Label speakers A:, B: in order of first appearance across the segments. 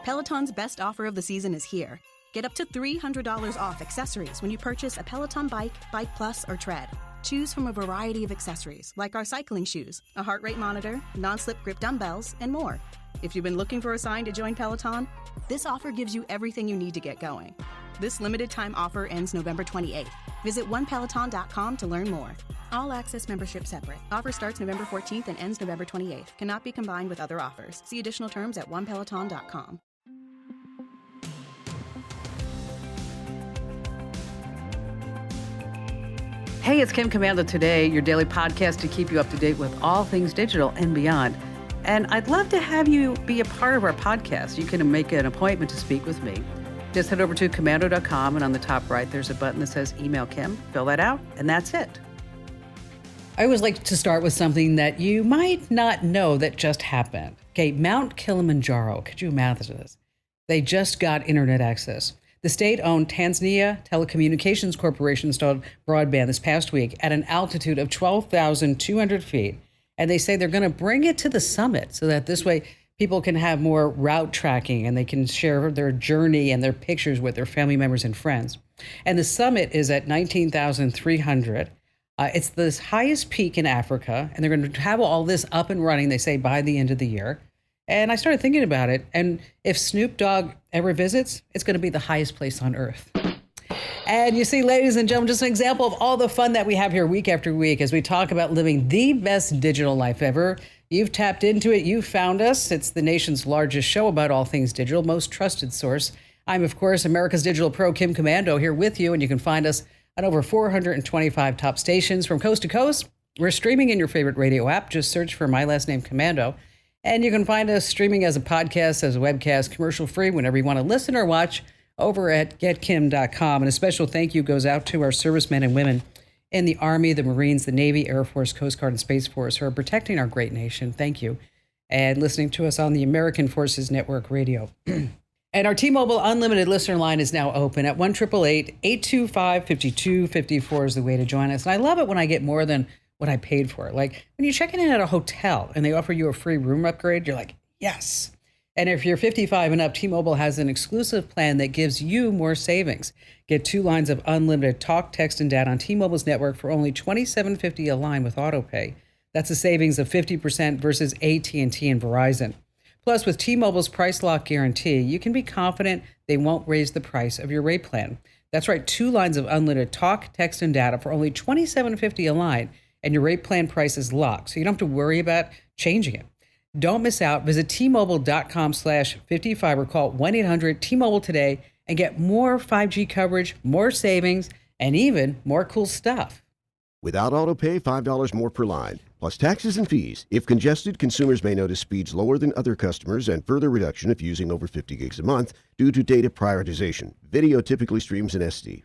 A: Peloton's best offer of the season is here. Get up to $300 off accessories when you purchase a Peloton bike, Bike Plus, or Tread. Choose from a variety of accessories like our cycling shoes, a heart rate monitor, non-slip grip dumbbells, and more. If you've been looking for a sign to join Peloton, this offer gives you everything you need to get going. This limited time offer ends November 28th. Visit onepeloton.com to learn more. All access membership separate. Offer starts November 14th and ends November 28th. Cannot be combined with other offers. See additional terms at onepeloton.com.
B: Hey, it's Kim Commando Today, your daily podcast to keep you up to date with all things digital and beyond. And I'd love to have you be a part of our podcast. You can make an appointment to speak with me. Just head over to commando.com, and on the top right, there's a button that says Email Kim. Fill that out, and that's it. I always like to start with something that you might not know that just happened. Okay, Mount Kilimanjaro. Could you imagine this? They just got internet access. The state-owned Tanzania Telecommunications Corporation installed broadband this past week at an altitude of 12,200 feet. And they say they're going to bring it to the summit so that this way people can have more route tracking and they can share their journey and their pictures with their family members and friends. And the summit is at 19,300. It's the highest peak in Africa, and they're going to have all this up and running, they say, by the end of the year. And I started thinking about it, and if Snoop Dogg ever visits, it's going to be the highest place on earth. And you see, ladies and gentlemen, just an example of all the fun that we have here week after week as we talk about living the best digital life ever. You've tapped into it. You found us. It's the nation's largest show about all things digital, most trusted source. I'm, of course, America's Digital Pro, Kim Commando, here with you, and you can find us on over 425 top stations from coast to coast. We're streaming in your favorite radio app. Just search for my last name, Commando. And you can find us streaming as a podcast, as a webcast, commercial-free, whenever you want to listen or watch, over at getkim.com. And a special thank you goes out to our servicemen and women in the Army, the Marines, the Navy, Air Force, Coast Guard, and Space Force who are protecting our great nation. Thank you. And listening to us on the American Forces Network Radio. And our T-Mobile Unlimited listener line is now open at 1-888-825-5254 is the way to join us. And I love it when I get more than what I paid for. Like when you're checking in at a hotel and they offer you a free room upgrade, you're like, yes. And if you're 55 and up, T-Mobile has an exclusive plan that gives you more savings. Get 2 lines of unlimited talk, text, and data on T-Mobile's network for only $27.50 a line with AutoPay. That's a savings of 50% versus AT&T and Verizon. Plus, with T-Mobile's Price Lock Guarantee, you can be confident they won't raise the price of your rate plan. That's right, 2 lines of unlimited talk, text, and data for only $27.50 a line, and your rate plan price is locked, so you don't have to worry about changing it. Don't miss out. Visit T-Mobile.com/50Fiber. Call 1-800-T-Mobile today and get more 5G coverage, more savings, and even more cool stuff.
C: Without AutoPay, $5 more per line, plus taxes and fees. If congested, consumers may notice speeds lower than other customers and further reduction if using over 50 gigs a month due to data prioritization. Video typically streams in SD.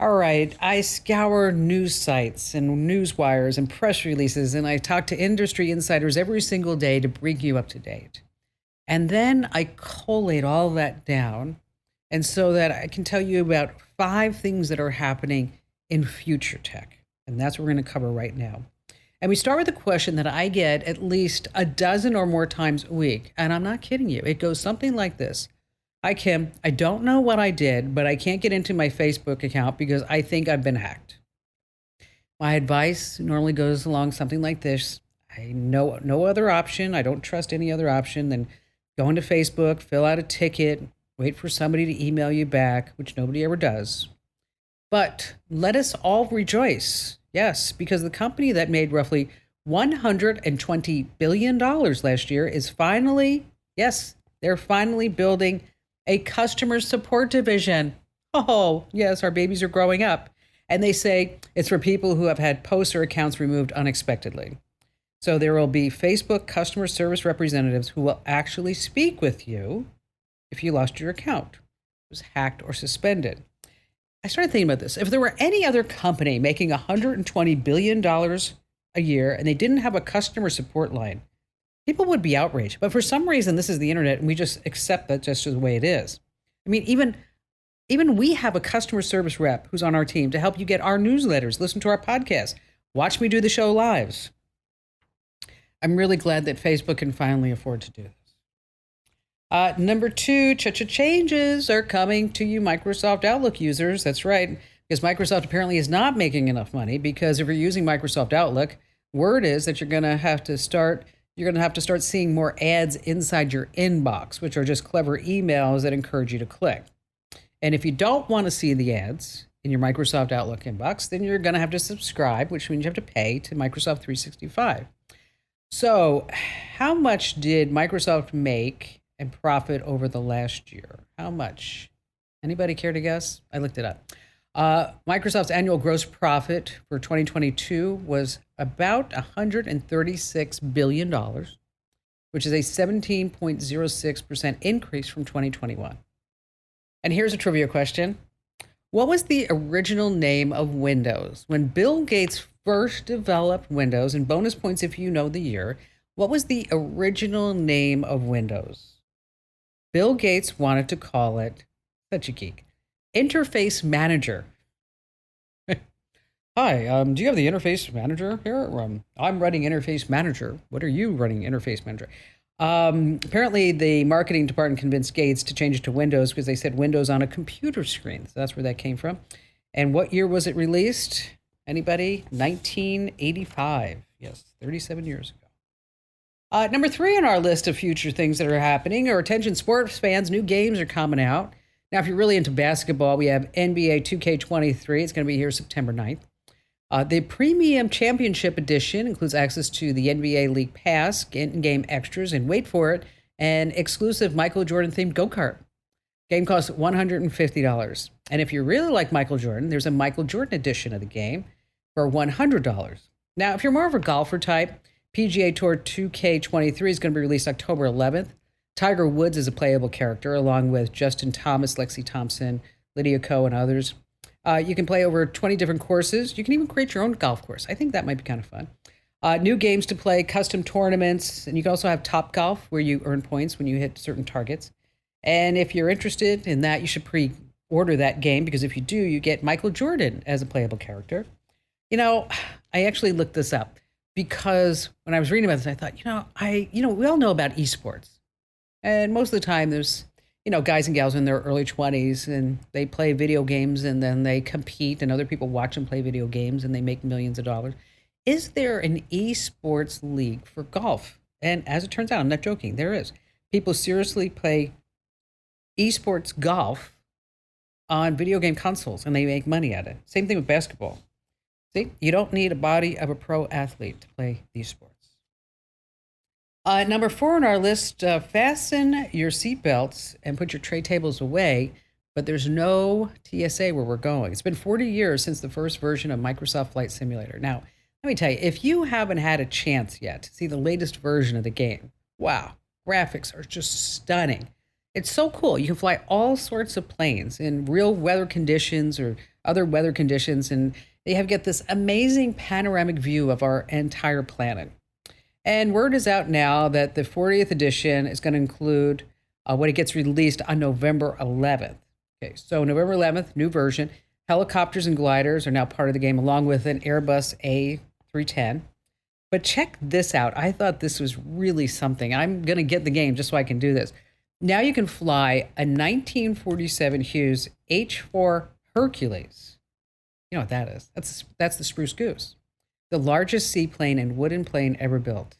B: All right, I scour news sites and news wires and press releases, and I talk to industry insiders every single day to bring you up to date. And then I collate all that down, and so that I can tell you about 5 things that are happening in future tech. And that's what we're going to cover right now. And we start with a question that I get at least a dozen or more times a week. And I'm not kidding you. It goes something like this. Hi, Kim. I don't know what I did, but I can't get into my Facebook account because I think I've been hacked. My advice normally goes along something like this. I know no other option. I don't trust any other option than go into Facebook, fill out a ticket, wait for somebody to email you back, which nobody ever does. But let us all rejoice. Yes, because the company that made roughly $120 billion last year is finally, yes, they're finally building a customer support division. Oh, yes, our babies are growing up. And they say it's for people who have had posts or accounts removed unexpectedly. So there will be Facebook customer service representatives who will actually speak with you if you lost your account, was hacked or suspended. I started thinking about this. If there were any other company making $120 billion a year and they didn't have a customer support line, people would be outraged. But for some reason, this is the internet, and we just accept that just the way it is. I mean, even we have a customer service rep who's on our team to help you get our newsletters, listen to our podcast, watch me do the show lives. I'm really glad that Facebook can finally afford to do this. Number 2, changes are coming to you Microsoft Outlook users. That's right, because Microsoft apparently is not making enough money, because if you're using Microsoft Outlook, word is that you're going to have to start seeing more ads inside your inbox, which are just clever emails that encourage you to click. And if you don't want to see the ads in your Microsoft Outlook inbox, then you're going to have to subscribe, which means you have to pay to Microsoft 365. So how much did Microsoft make and profit over the last year? How much? Anybody care to guess? I looked it up. Microsoft's annual gross profit for 2022 was about $136 billion, which is a 17.06% increase from 2021. And here's a trivia question. What was the original name of Windows? When Bill Gates first developed Windows, and bonus points if you know the year, what was the original name of Windows? Bill Gates wanted to call it, such a geek, Interface Manager. Hi, do you have the Interface Manager here? I'm running Interface Manager. What are you running Interface Manager? Apparently, the marketing department convinced Gates to change it to Windows because they said Windows on a computer screen. So that's where that came from. And what year was it released? Anybody? 1985. Yes, 37 years ago. Number 3 on our list of future things that are happening are attention sports fans. New games are coming out. Now, if you're really into basketball, we have NBA 2K23. It's going to be here September 9th. The Premium Championship Edition includes access to the NBA League Pass, in-game extras, and wait for it, an exclusive Michael Jordan-themed go-kart. Game costs $150. And if you really like Michael Jordan, there's a Michael Jordan edition of the game for $100. Now, if you're more of a golfer type, PGA Tour 2K23 is going to be released October 11th. Tiger Woods is a playable character, along with Justin Thomas, Lexi Thompson, Lydia Ko, and others. You can play over 20 different courses. You can even create your own golf course. I think that might be kind of fun. New games to play, custom tournaments, and you can also have Top Golf, where you earn points when you hit certain targets. And if you're interested in that, you should pre-order that game, because if you do, you get Michael Jordan as a playable character. You know, I actually looked this up because when I was reading about this, I thought, we all know about esports. And most of the time there's, guys and gals in their early 20s and they play video games and then they compete and other people watch them play video games and they make millions of dollars. Is there an esports league for golf? And as it turns out, I'm not joking, there is. People seriously play esports golf on video game consoles and they make money at it. Same thing with basketball. See, you don't need a body of a pro athlete to play these sports. Number 4 on our list, fasten your seatbelts and put your tray tables away, but there's no TSA where we're going. It's been 40 years since the first version of Microsoft Flight Simulator. Now, let me tell you, if you haven't had a chance yet to see the latest version of the game, wow, graphics are just stunning. It's so cool. You can fly all sorts of planes in real weather conditions or other weather conditions, and they get this amazing panoramic view of our entire planet. And word is out now that the 40th edition is going to include when it gets released on November 11th. Okay, so November 11th, new version. Helicopters and gliders are now part of the game, along with an Airbus A310. But check this out. I thought this was really something. I'm going to get the game just so I can do this. Now you can fly a 1947 Hughes H-4 Hercules. You know what that is? That's the Spruce Goose, the largest seaplane and wooden plane ever built.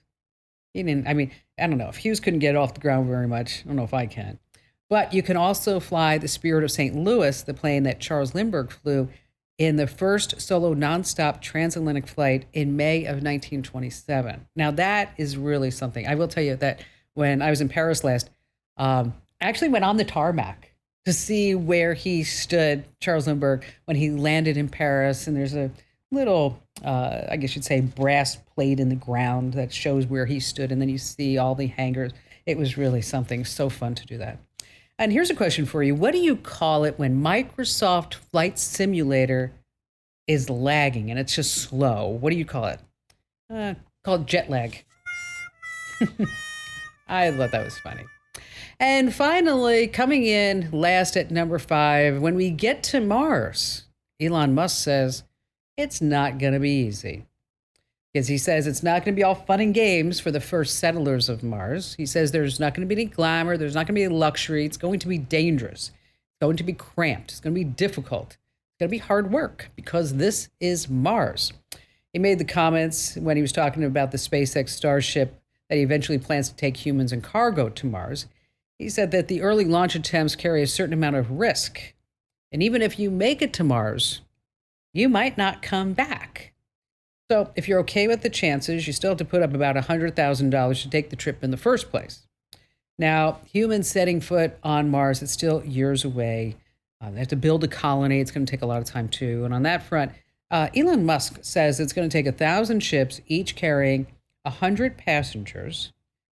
B: I don't know. If Hughes couldn't get it off the ground very much, I don't know if I can. But you can also fly the Spirit of St. Louis, the plane that Charles Lindbergh flew in the first solo nonstop transatlantic flight in May of 1927. Now that is really something. I will tell you that when I was in Paris last, I actually went on the tarmac to see where he stood, Charles Lindbergh, when he landed in Paris. And there's a little, I guess you'd say, brass plate in the ground that shows where he stood. And then you see all the hangars. It was really something. So fun to do that. And here's a question for you. What do you call it when Microsoft Flight Simulator is lagging and it's just slow? What do you call it? Call it jet lag. I thought that was funny. And finally, coming in last at number 5, when we get to Mars, Elon Musk says it's not going to be easy. because he says it's not going to be all fun and games for the first settlers of Mars. He says there's not going to be any glamour. There's not going to be any luxury. It's going to be dangerous. It's going to be cramped. It's going to be difficult. It's going to be hard work because this is Mars. He made the comments when he was talking about the SpaceX Starship that he eventually plans to take humans and cargo to Mars. He said that the early launch attempts carry a certain amount of risk. And even if you make it to Mars, you might not come back. So if you're okay with the chances, you still have to put up about $100,000 to take the trip in the first place. Now, humans setting foot on Mars, it's still years away. They have to build a colony. It's going to take a lot of time, too. And on that front, Elon Musk says it's going to take 1,000 ships, each carrying 100 passengers,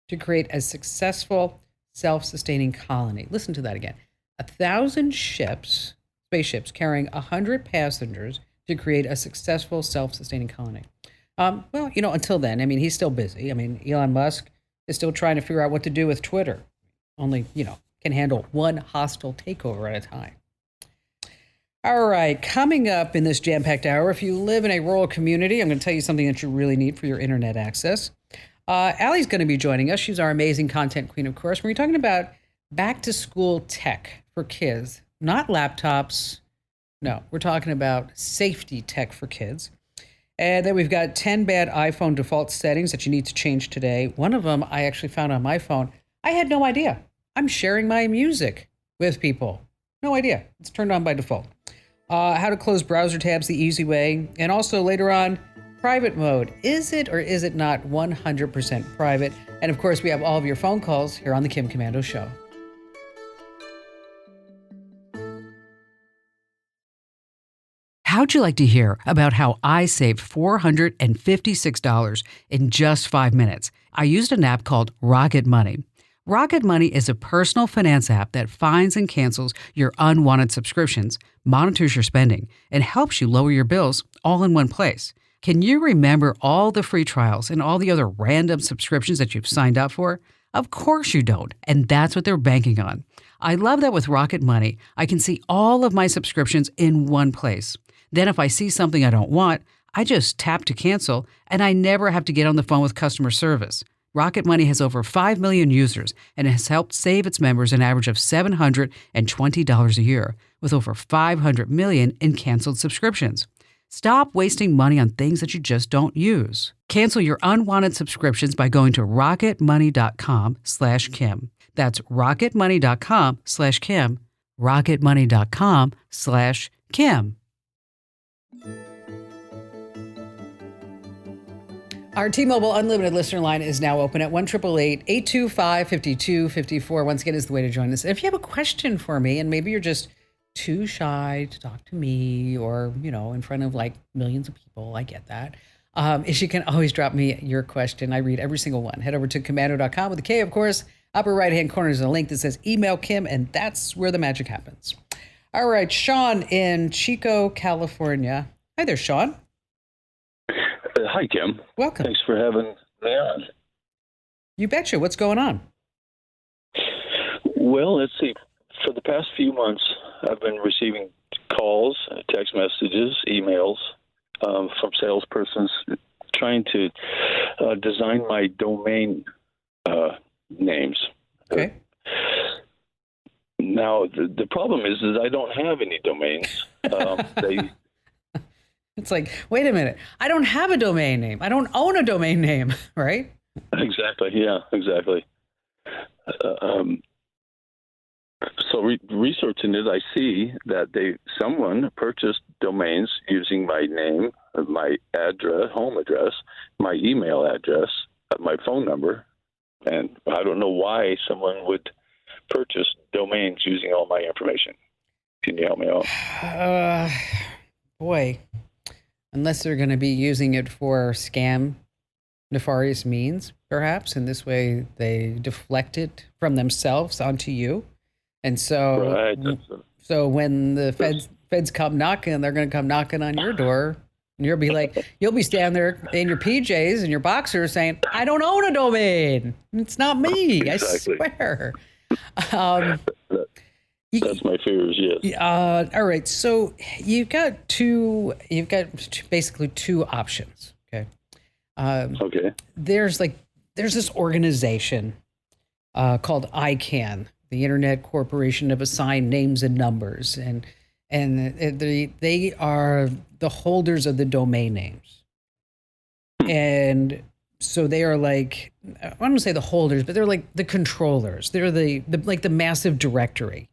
B: to create a successful, self-sustaining colony. Listen to that again. 1,000 ships, spaceships, carrying 100 passengers to create a successful, self-sustaining colony. Well, until then, he's still busy. Elon Musk is still trying to figure out what to do with Twitter. Only, can handle one hostile takeover at a time. All right, coming up in this jam-packed hour, if you live in a rural community, I'm going to tell you something that you really need for your internet access. Allie's going to be joining us. She's our amazing content queen, of course. We're talking about back-to-school tech for kids, not laptops. No, we're talking about safety tech for kids. And then we've got 10 bad iPhone default settings that you need to change today. One of them I actually found on my phone. I had no idea. I'm sharing my music with people. No idea. It's turned on by default. How to close browser tabs the easy way. And also later on, private mode. Is it or is it not 100% private? And of course, we have all of your phone calls here on the Kim Komando Show. How'd you like to hear about how I saved $456 in just 5 minutes? I used an app called Rocket Money. Rocket Money is a personal finance app that finds and cancels your unwanted subscriptions, monitors your spending, and helps you lower your bills all in one place. Can you remember all the free trials and all the other random subscriptions that you've signed up for? Of course you don't, and that's what they're banking on. I love that with Rocket Money, I can see all of my subscriptions in one place. Then if I see something I don't want, I just tap to cancel, and I never have to get on the phone with customer service. Rocket Money has over 5 million users and has helped save its members an average of $720 a year, with over 500 million in canceled subscriptions. Stop wasting money on things that you just don't use. Cancel your unwanted subscriptions by going to rocketmoney.com/Kim. That's rocketmoney.com/Kim. rocketmoney.com/Kim. Our T-Mobile Unlimited listener line is now open at 1-888-825-5254. Once again, is the way to join us. If you have a question for me, and maybe you're just too shy to talk to me or, in front of like millions of people, I get that. You can always drop me your question. I read every single one. Head over to komando.com with a K, of course. Upper right-hand corner is a link that says Email Kim, and that's where the magic happens. All right, Sean in Chico, California. Hi there, Sean.
D: Hi, Kim.
B: Welcome.
D: Thanks for having me on.
B: You betcha. What's going on?
D: Well, let's see. For the past few months, I've been receiving calls, text messages, emails from salespersons trying to design my domain names.
B: Okay.
D: Now, the problem is I don't have any domains.
B: It's like, wait a minute. I don't have a domain name. I don't own a domain name, right?
D: Exactly. Yeah, exactly. So researching it, I see that someone purchased domains using my name, my address, home address, my email address, my phone number, and I don't know why someone would purchase domains using all my information. Can you help me out?
B: Boy, unless they're going to be using it for scam, nefarious means, perhaps, and this way they deflect it from themselves onto you. And so,
D: right.
B: So when the feds come knocking, they're going to come knocking on your door, and you'll be standing there in your PJs and your boxers saying, "I don't own a domain. It's not me.
D: Exactly.
B: I swear."
D: That's my fears. Yes.
B: All right. So you've got basically two options. Okay.
D: Okay.
B: There's this organization called ICANN, the Internet Corporation of Assigned Names and Numbers, and they are the holders of the domain names, and so they are like, I don't want to say the holders, but they're like the controllers. They're the like the massive directory,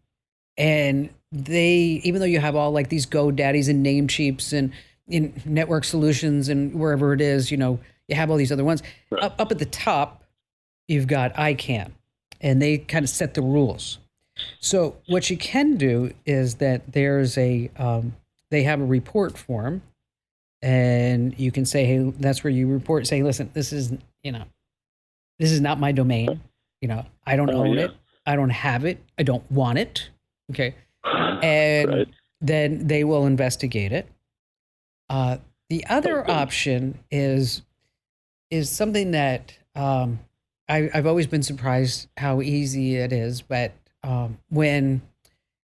B: and they, even though you have all like these GoDaddies and Namecheaps and in Network Solutions and wherever it is, you have all these other ones.
D: Right.
B: Up at the top, you've got ICANN, and they kind of set the rules. So what you can do is that there's they have a report form, and you can say, hey, that's where you report, say, listen, this is not my domain. I don't own it. I don't have it. I don't want it. Okay. And
D: Right.
B: then they will investigate it. The other option is something that I've always been surprised how easy it is, but when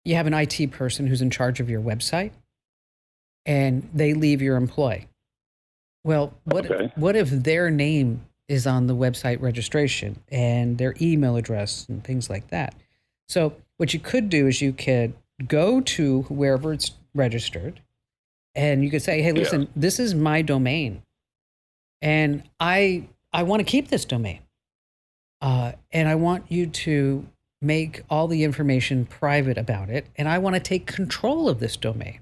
B: you have an IT person who's in charge of your website and they leave your employ, well, what if their name is on the website registration and their email address and things like that? So what you could do is you could go to wherever it's registered, and you could say, hey, listen, this is my domain, and I want to keep this domain. And I want you to make all the information private about it, and I want to take control of this domain.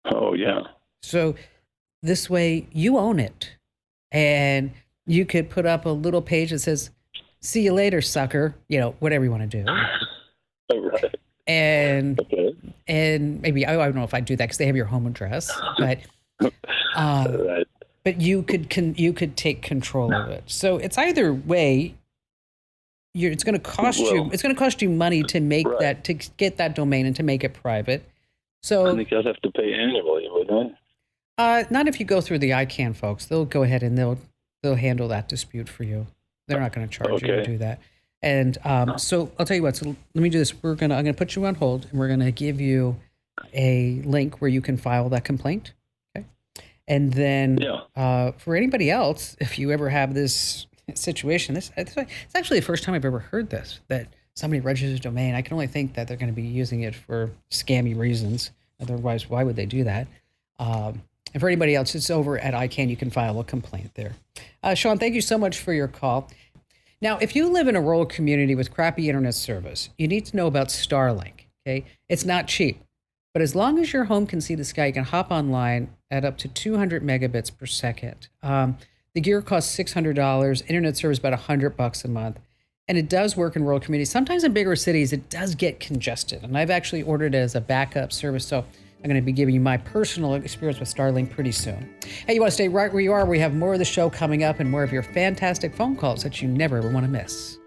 D: Oh, yeah.
B: So this way you own it, and you could put up a little page that says, see you later, sucker, whatever you want to do.
D: Right.
B: And
D: Okay.
B: and maybe, I don't know if I'd do that because they have your home address, but
D: Right.
B: but you could take control of it. So it's either way. It's going to cost you. It's going to cost you money to make
D: Right.
B: to get that domain and to make it private. So
D: I think I'd have to pay annually, wouldn't
B: not if you go through the ICANN folks. They'll go ahead and they'll handle that dispute for you. They're not going to charge you to do that. And so I'll tell you what. So let me do this. I'm going to put you on hold, and we're going to give you a link where you can file that complaint. Okay. And then for anybody else, if you ever have this situation, it's actually the first time I've ever heard this, that somebody registers a domain. I can only think that they're going to be using it for scammy reasons. Otherwise, why would they do that? And for anybody else, it's over at ICANN. You can file a complaint there. Sean, thank you so much for your call. Now, if you live in a rural community with crappy internet service, you need to know about Starlink. Okay, it's not cheap, but as long as your home can see the sky, you can hop online at up to 200 megabits per second. The gear costs $600. Internet service about $100 a month, and it does work in rural communities. Sometimes in bigger cities, it does get congested, and I've actually ordered it as a backup service. So I'm going to be giving you my personal experience with Starlink pretty soon. Hey, you want to stay right where you are? We have more of the show coming up and more of your fantastic phone calls that you never ever want to miss.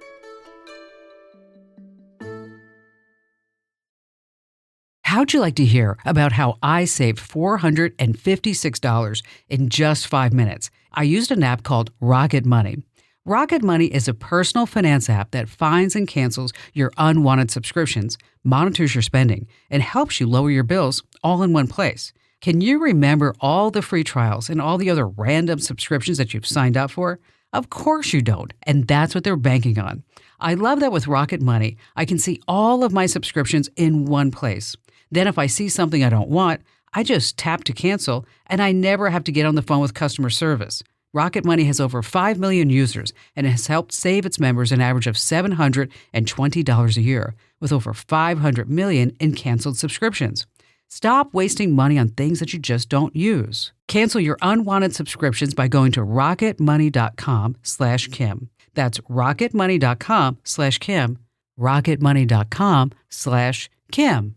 B: How'd you like to hear about how I saved $456 in just 5 minutes? I used an app called Rocket Money. Rocket Money is a personal finance app that finds and cancels your unwanted subscriptions, monitors your spending, and helps you lower your bills all in one place. Can you remember all the free trials and all the other random subscriptions that you've signed up for? Of course you don't, and that's what they're banking on. I love that with Rocket Money, I can see all of my subscriptions in one place. Then if I see something I don't want, I just tap to cancel, and I never have to get on the phone with customer service. Rocket Money has over 5 million users and has helped save its members an average of $720 a year, with over 500 million in canceled subscriptions. Stop wasting money on things that you just don't use. Cancel your unwanted subscriptions by going to rocketmoney.com/Kim. That's rocketmoney.com/Kim. rocketmoney.com/Kim.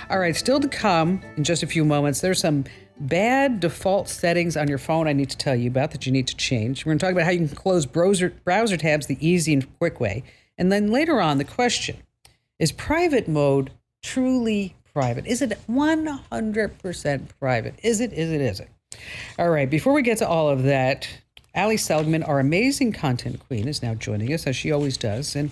B: All right, still to come in just a few moments, there's some bad default settings on your phone I need to tell you about that you need to change. We're going to talk about how you can close browser tabs the easy and quick way. And then later on, the question, is private mode truly private? Is it 100% private? Is it? All right, before we get to all of that, Ali Seligman, our amazing content queen, is now joining us, as she always does. And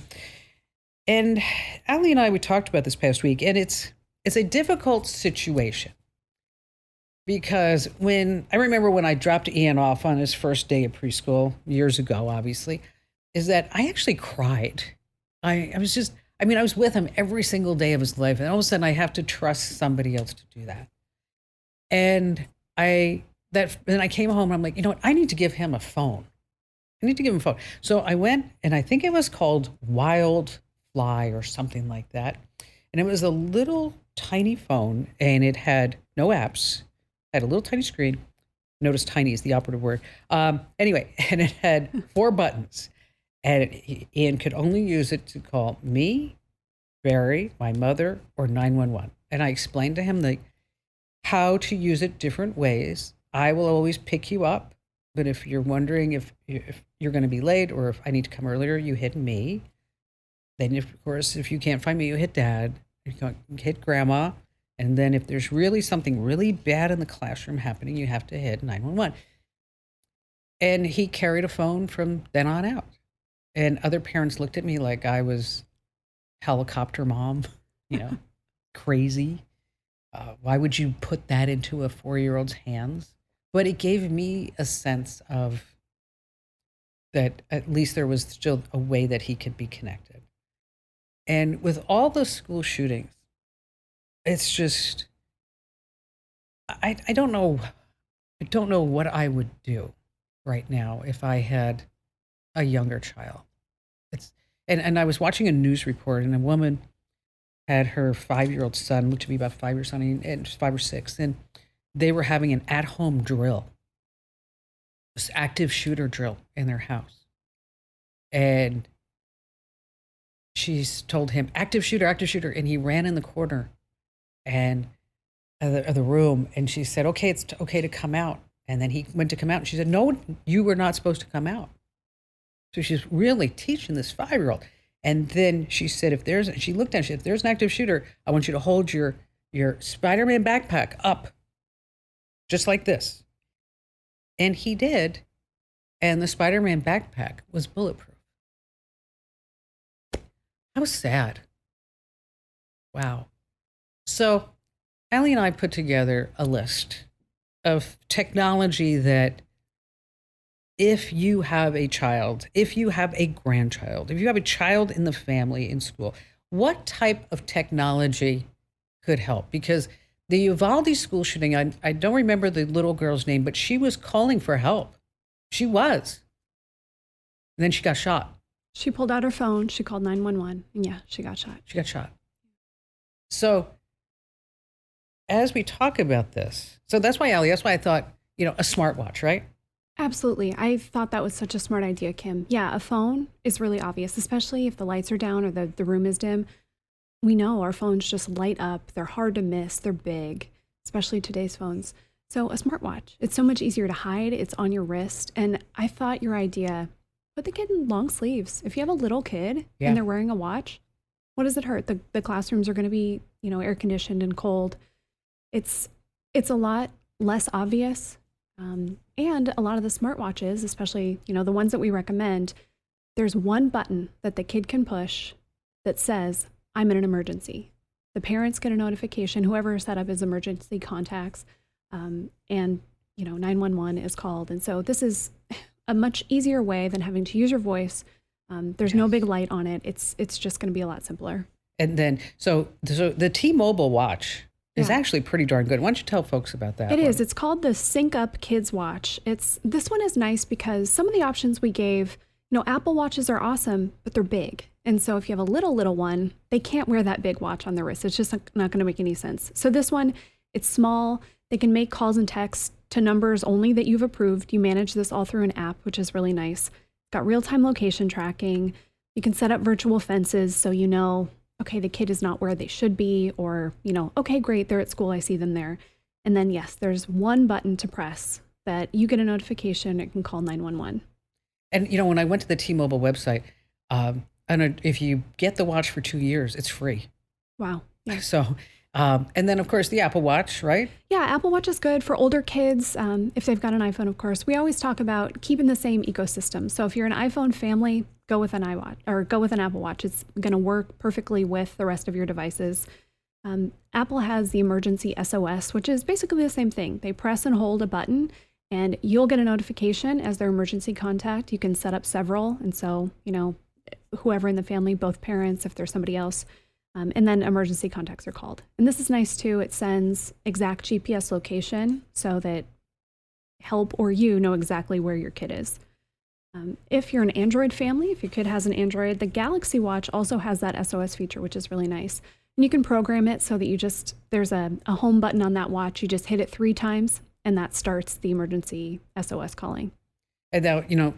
B: Ali and I, we talked about this past week, and it's it's a difficult situation because I remember when I dropped Ian off on his first day of preschool years ago, obviously, is that I actually cried. I was with him every single day of his life. And all of a sudden I have to trust somebody else to do that. And then I came home and I'm like, you know what? I need to give him a phone. So I went and I think it was called Wildfly or something like that. And it was a little tiny phone and it had no apps, had a little tiny screen. Notice tiny is the operative word. Anyway, and it had 4 buttons. And Ian could only use it to call me, Barry, my mother, or 911. And I explained to him how to use it different ways. I will always pick you up. But if you're wondering if you're going to be late or if I need to come earlier, you hit me. Then, of course, if you can't find me, you hit Dad. You can hit Grandma. And then if there's really something really bad in the classroom happening, you have to hit 911. And he carried a phone from then on out. And other parents looked at me like I was helicopter mom, crazy. Why would you put that into a 4-year-old's hands? But it gave me a sense of that at least there was still a way that he could be connected. And with all the school shootings, it's just, I don't know. I don't know what I would do right now if I had a younger child. And I was watching a news report, and a woman had her 5-year-old son, looked to be about 5 years old, and 5 or 6, and they were having an at-home drill, this active shooter drill in their house. And she's told him, active shooter, and he ran in the corner and of the room, and she said, okay, it's okay to come out. And then he went to come out, and she said, no, you were not supposed to come out. So she's really teaching this 5-year-old. And then she said, she looked at him, she said, if there's an active shooter, I want you to hold your Spider-Man backpack up, just like this. And he did. And the Spider-Man backpack was bulletproof. That was sad. Wow. So Allie and I put together a list of technology that if you have a child, if you have a grandchild, if you have a child in the family in school, what type of technology could help? Because the Uvalde school shooting, I don't remember the little girl's name, but she was calling for help. She was. And then she got shot.
E: She pulled out her phone, she called 911, and yeah, she got shot.
B: So as we talk about this, so that's why I thought, a smartwatch, right?
E: Absolutely. I thought that was such a smart idea, Kim. Yeah, a phone is really obvious, especially if the lights are down or the room is dim. We know our phones just light up. They're hard to miss. They're big, especially today's phones. So a smartwatch, it's so much easier to hide. It's on your wrist. And I thought your idea, put the kid in long sleeves. If you have a little kid and they're wearing a watch, what does it hurt? The classrooms are going to be, air conditioned and cold. It's a lot less obvious. And a lot of the smartwatches, especially, the ones that we recommend, there's one button that the kid can push that says, I'm in an emergency. The parents get a notification, whoever set up his emergency contacts, and 911 is called. And so this is a much easier way than having to use your voice. There's no big light on it. It's just going to be a lot simpler. And then, so the T-Mobile watch is actually pretty darn good. Why don't you tell folks about that? It is. It's called the Sync Up Kids Watch. This one is nice because some of the options we gave, Apple Watches are awesome, but they're big. And so if you have a little one, they can't wear that big watch on their wrist. It's just not going to make any sense. So this one, it's small. They can make calls and texts to numbers only that you've approved. You manage this all through an app, which is really nice. It's got real-time location tracking. You can set up virtual fences so okay, the kid is not where they should be, or, okay, great, they're at school, I see them there. And then, yes, there's one button to press that you get a notification, it can call 911.
B: And, when I went to the T-Mobile website, if you get the watch for 2 years, it's free.
E: Wow. Yeah.
B: So, and then, of course, the Apple Watch, right?
E: Yeah, Apple Watch is good for older kids, if they've got an iPhone, of course. We always talk about keeping the same ecosystem. So if you're an iPhone family, go with an iWatch or go with an Apple Watch. It's going to work perfectly with the rest of your devices. Apple has the emergency SOS, which is basically the same thing. They press and hold a button, and you'll get a notification as their emergency contact. You can set up several, and so, whoever in the family, both parents, if there's somebody else, and then emergency contacts are called. And this is nice too. It sends exact GPS location so that help or you know exactly where your kid is. If you're an Android family, if your kid has an Android, the Galaxy Watch also has that SOS feature, which is really nice. And you can program it so that there's a home button on that watch. You just hit it 3 times and that starts the emergency SOS calling.
B: And now,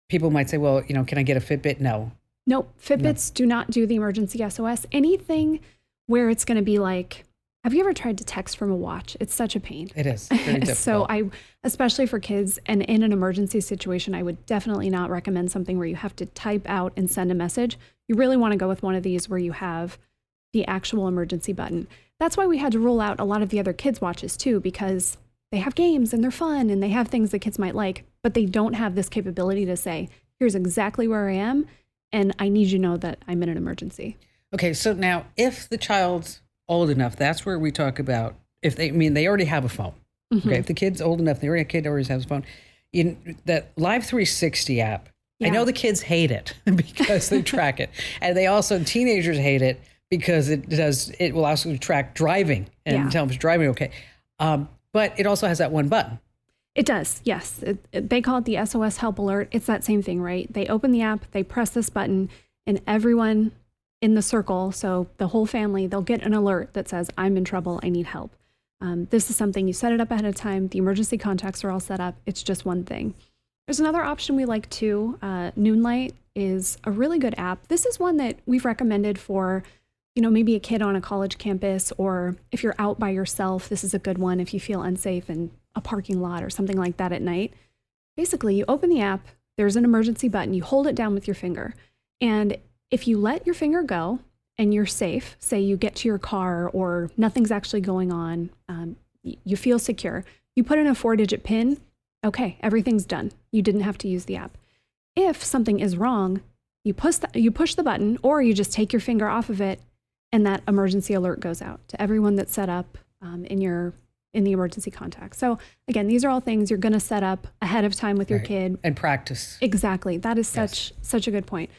B: people might say, well, can I get a Fitbit? No.
E: Nope. Fitbits do not do the emergency SOS. Anything where it's going to be like, have you ever tried to text from a watch? It's such a pain.
B: It is. Very difficult.
E: So especially for kids and in an emergency situation, I would definitely not recommend something where you have to type out and send a message. You really want to go with one of these where you have the actual emergency button. That's why we had to rule out a lot of the other kids' watches too, because they have games and they're fun and they have things that kids might like, but they don't have this capability to say, here's exactly where I am, and I need you to know that I'm in an emergency. Okay,
B: so now if the child's old enough, that's where we talk about they already have a phone. Mm-hmm. Okay, if the kid's old enough, already has a phone. In that Live 360 app, I know the kids hate it because they track it, and teenagers hate it because it will also track driving and tell them if it's driving okay. But it also has that one button.
E: It does, yes. They call it the SOS Help Alert. It's that same thing, right? They open the app, they press this button, and everyone in the circle, so the whole family, they'll get an alert that says, I'm in trouble, I need help. This is something you set it up ahead of time. The emergency contacts are all set up. It's just one thing. There's another option we like too. Noonlight is a really good app. This is one that we've recommended for maybe a kid on a college campus, or if you're out by yourself, this is a good one if you feel unsafe in a parking lot or something like that at night. Basically, you open the app, there's an emergency button, you hold it down with your finger. And if you let your finger go and you're safe, say you get to your car or nothing's actually going on, you feel secure, you put in a 4-digit PIN, okay, everything's done. You didn't have to use the app. If something is wrong, you push the button, or you just take your finger off of it, and that emergency alert goes out to everyone that's set up in the emergency contact. So again, these are all things you're going to set up ahead of time with your kid.
B: And practice.
E: Exactly. That is such a good point.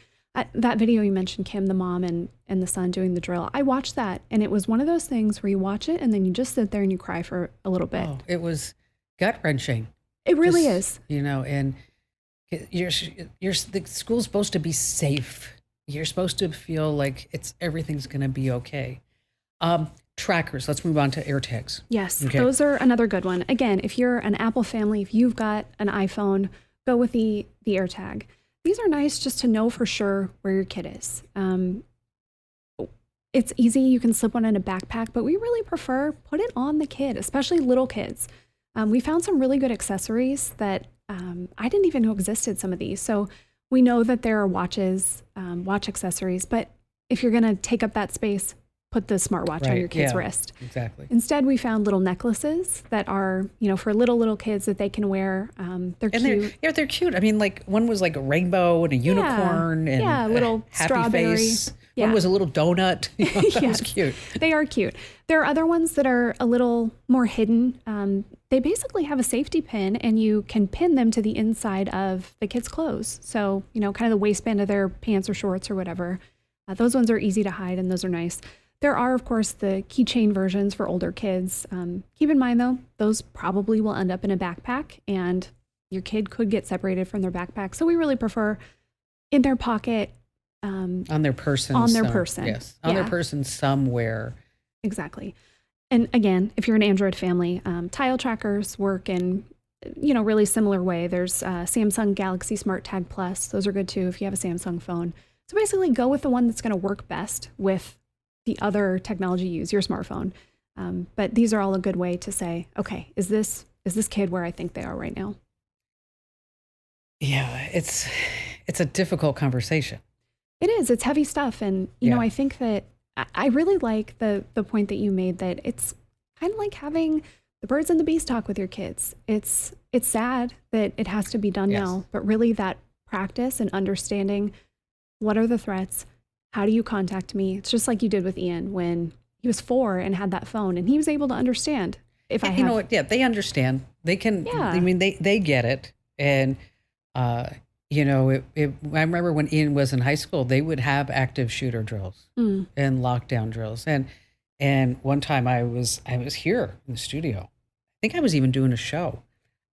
E: That video you mentioned, Kim, the mom and the son doing the drill, I watched that, and it was one of those things where you watch it and then you just sit there and you cry for a little bit. Oh,
B: it was gut-wrenching.
E: It really is.
B: And the school's supposed to be safe. You're supposed to feel like everything's going to be okay. Trackers. Let's move on to AirTags.
E: Yes, those are another good one. Again, if you're an Apple family, if you've got an iPhone, go with the AirTag. These are nice just to know for sure where your kid is. It's easy. You can slip one in a backpack, but we really prefer put it on the kid, especially little kids. We found some really good accessories that I didn't even know existed, some of these. So we know that there are watches, watch accessories, but if you're going to take up that space, put the smartwatch on your kid's wrist.
B: Exactly.
E: Instead, we found little necklaces that are, for little kids that they can wear. They're cute.
B: They're cute. I mean, one was like a rainbow and a unicorn and
E: a little
B: happy
E: strawberry
B: face. One was a little donut. That was cute.
E: They are cute. There are other ones that are a little more hidden. They basically have a safety pin, and you can pin them to the inside of the kid's clothes. So, kind of the waistband of their pants or shorts or whatever. Those ones are easy to hide, and those are nice. There are, of course, the keychain versions for older kids. Keep in mind, though, those probably will end up in a backpack, and your kid could get separated from their backpack. So we really prefer in their pocket.
B: On their person. Yes, on their person somewhere.
E: Exactly. And again, if you're an Android family, tile trackers work in, really similar way. There's Samsung Galaxy Smart Tag Plus. Those are good too if you have a Samsung phone. So basically go with the one that's going to work best with the other technology you use, your smartphone. But these are all a good way to say, okay, is this kid where I think they are right now?
B: Yeah, it's a difficult conversation.
E: It is. It's heavy stuff. And, I think that I really like the point that you made, that it's kind of like having the birds and the bees talk with your kids. It's sad that it has to be done now, but really that practice and understanding what are the threats, how do you contact me? It's just like you did with Ian when, He was 4 and had that phone, and he was able to understand.
B: You know what? Yeah, they understand. They can.
E: Yeah.
B: I mean, they get it. And you know, I remember when Ian was in high school, they would have active shooter drills and lockdown drills. And one time I was here in the studio. I think I was even doing a show,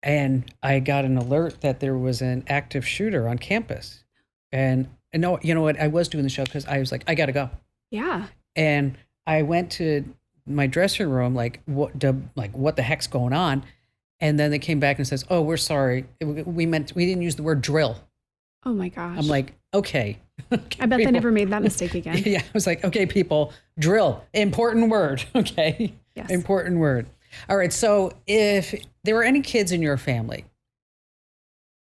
B: and I got an alert that there was an active shooter on campus. And no, you know what? I was doing the show because I was like, I got to go.
E: Yeah.
B: And I went to my dressing room, like what the heck's going on? And then they came back and says, "Oh, we're sorry. We didn't use the word drill."
E: Oh my gosh.
B: I'm like, okay.
E: I bet they never made that mistake again.
B: Yeah, I was like, okay, people, drill, important word. Okay,
E: Yes.
B: important word. All right. So if there are any kids in your family,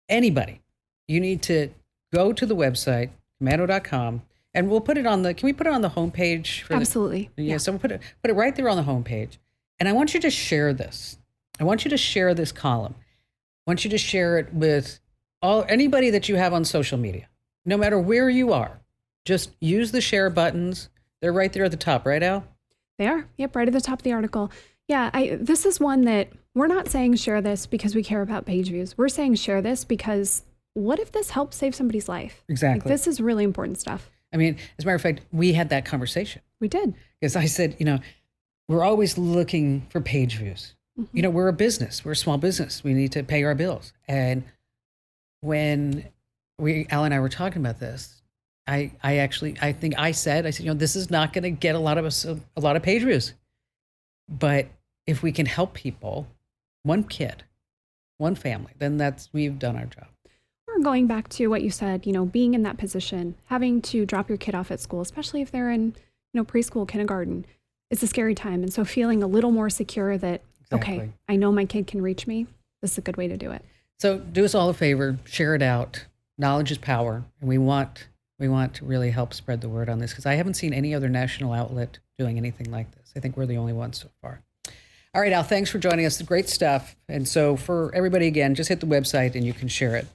B: anybody, you need to go to the website commando.com. And we'll put it on can we put it on the homepage?
E: Absolutely.
B: Yeah. So we'll put it right there on the homepage. And I want you to share this. I want you to share this column. I want you to share it with anybody that you have on social media, no matter where you are. Just use the share buttons. They're right there at the top, right, Al?
E: They are. Yep, right at the top of the article. Yeah, this is one that we're not saying share this because we care about page views. We're saying share this because what if this helps save somebody's life?
B: Exactly.
E: This is really important stuff.
B: I mean, as a matter of fact, we had that conversation.
E: We did.
B: Because I said, we're always looking for page views.
E: Mm-hmm.
B: We're a business. We're a small business. We need to pay our bills. And when Al and I were talking about this, I think I said, this is not going to get a lot of page views. But if we can help people, one kid, one family, then we've done our job.
E: Or going back to what you said, being in that position, having to drop your kid off at school, especially if they're in, preschool, kindergarten, it's a scary time. And so feeling a little more secure that,
B: Exactly.
E: Okay, I know my kid can reach me. This is a good way to do it.
B: So do us all a favor, share it out. Knowledge is power. And we want to really help spread the word on this because I haven't seen any other national outlet doing anything like this. I think we're the only ones so far. All right, Al, thanks for joining us. Great stuff. And so for everybody, again, just hit the website and you can share it.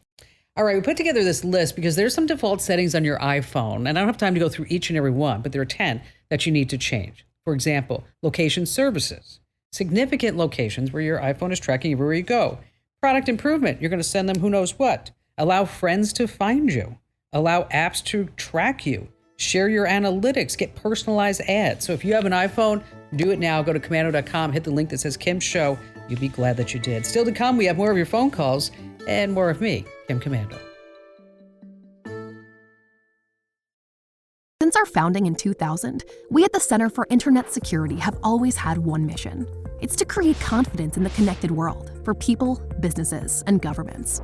B: All right, we put together this list because there's some default settings on your iPhone, and I don't have time to go through each and every one, but there are 10 that you need to change. For example, location services, significant locations where your iPhone is tracking everywhere you go. Product improvement, you're going to send them who knows what. Allow friends to find you. Allow apps to track you. Share your analytics, get personalized ads. So if you have an iPhone, do it now. Go to commando.com, hit the link that says Kim Show. You'll be glad that you did. Still to come, we have more of your phone calls and more of me, Kim Commando.
F: Since our founding in 2000, we at the Center for Internet Security have always had one mission. It's to create confidence in the connected world for people, businesses, and governments.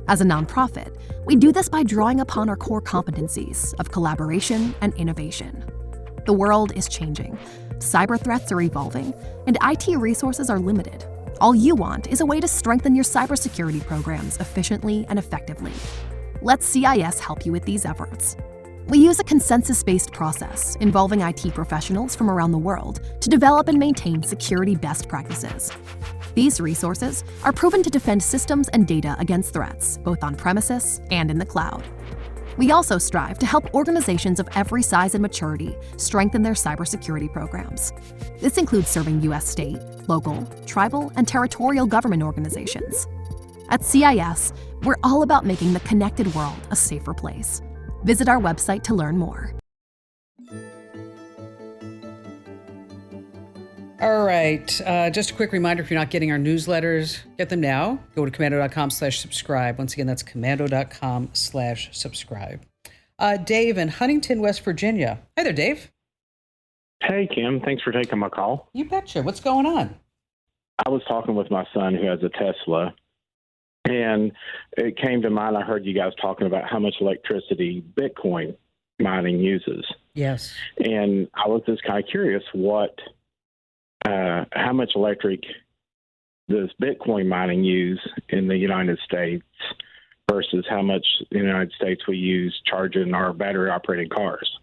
F: As a nonprofit, we do this by drawing upon our core competencies of collaboration and innovation. The world is changing, cyber threats are evolving, and IT resources are limited. All you want is a way to strengthen your cybersecurity programs efficiently and effectively. Let CIS help you with these efforts. We use a consensus-based process involving IT professionals from around the world to develop and maintain security best practices. These resources are proven to defend systems and data against threats, both on premises and in the cloud. We also strive to help organizations of every size and maturity strengthen their cybersecurity programs. This includes serving U.S. state, local, tribal, and territorial government organizations. At CIS, we're all about making the connected world a safer place. Visit our website to learn more.
B: All right. Just a quick reminder, if you're not getting our newsletters, get them now. Go to commando.com/subscribe. Once again, that's commando.com/subscribe. Dave in Huntington, West Virginia. Hi there, Dave.
G: Hey, Kim. Thanks for taking my call.
B: You betcha. What's going on?
G: I was talking with my son who has a Tesla, and it came to mind. I heard you guys talking about how much electricity Bitcoin mining uses.
B: Yes.
G: And I was just kind of curious how much electric does Bitcoin mining use in the United States versus how much in the United States we use charging our battery-operated cars?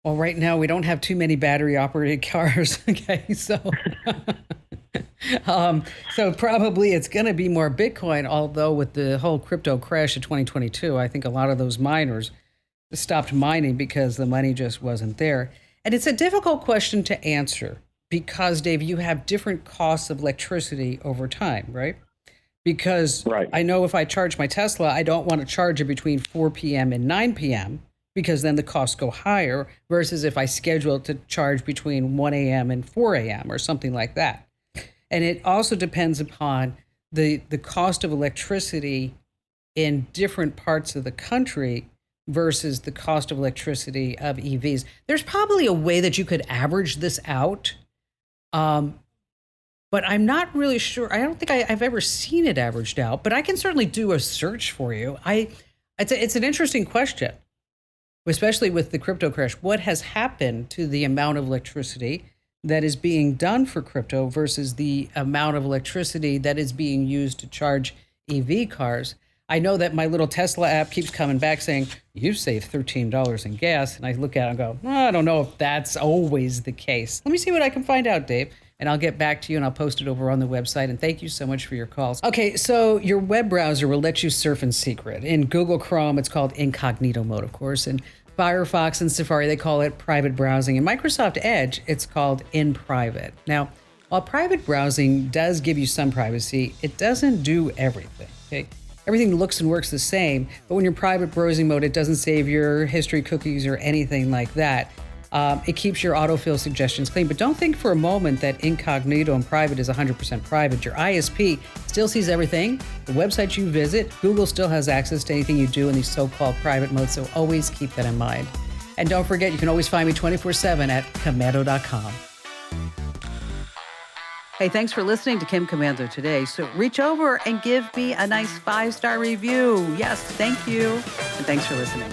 B: Well, right now we don't have too many battery-operated cars. Okay, so so probably it's going to be more Bitcoin. Although with the whole crypto crash of 2022, I think a lot of those miners stopped mining because the money just wasn't there. And it's a difficult question to answer because, Dave, you have different costs of electricity over time, right? Because
G: Right.
B: I know if I charge my Tesla, I don't want to charge it between 4 p.m. and 9 p.m. because then the costs go higher versus if I schedule it to charge between 1 a.m. and 4 a.m. or something like that. And it also depends upon the cost of electricity in different parts of the country versus the cost of electricity of EVs. There's probably a way that you could average this out. But I'm not really sure. I don't think I've ever seen it averaged out, but I can certainly do a search for you. It's an interesting question, especially with the crypto crash. What has happened to the amount of electricity that is being done for crypto versus the amount of electricity that is being used to charge EV cars? I know that my little Tesla app keeps coming back saying, you saved $13 in gas. And I look at it and go, I don't know if that's always the case. Let me see what I can find out, Dave. And I'll get back to you and I'll post it over on the website. And thank you so much for your calls. Okay, so your web browser will let you surf in secret. In Google Chrome, it's called incognito mode, of course. And Firefox and Safari, they call it private browsing. In Microsoft Edge, it's called in private. Now, while private browsing does give you some privacy, it doesn't do everything, okay? Everything looks and works the same, but when you're private browsing mode, it doesn't save your history cookies or anything like that. It keeps your autofill suggestions clean, but don't think for a moment that incognito and private is 100% private. Your ISP still sees everything. The website you visit, Google still has access to anything you do in these so-called private modes, so always keep that in mind. And don't forget, you can always find me 24/7 at commando.com. Hey, thanks for listening to Kim Commando today. So reach over and give me a nice 5-star review. Yes, thank you. And thanks for listening.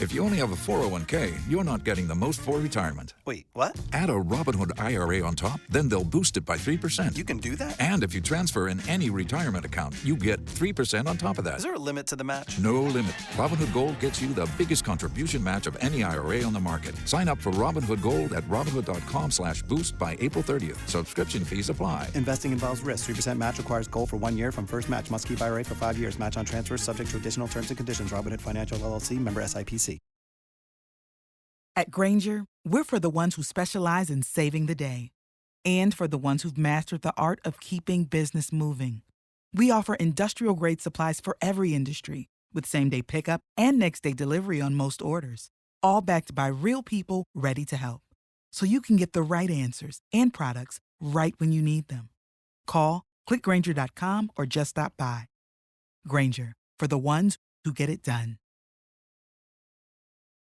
H: If you only have a 401k, you're not getting the most for retirement.
I: Wait, what?
H: Add a Robinhood IRA on top, then they'll boost it by 3%.
I: You can do that?
H: And if you transfer in any retirement account, you get 3% on top of that.
I: Is there a limit to the match?
H: No limit. Robinhood Gold gets you the biggest contribution match of any IRA on the market. Sign up for Robinhood Gold at Robinhood.com/boost by April 30th. Subscription fees apply.
I: Investing involves risk. 3% match requires gold for 1 year from first match. Must keep IRA for 5 years. Match on transfers subject to additional terms and conditions. Robinhood Financial LLC, member SIPC.
J: At Grainger, we're for the ones who specialize in saving the day and for the ones who've mastered the art of keeping business moving. We offer industrial-grade supplies for every industry with same-day pickup and next-day delivery on most orders, all backed by real people ready to help. So you can get the right answers and products right when you need them. Call, click Grainger.com, or just stop by. Grainger, for the ones who get it done.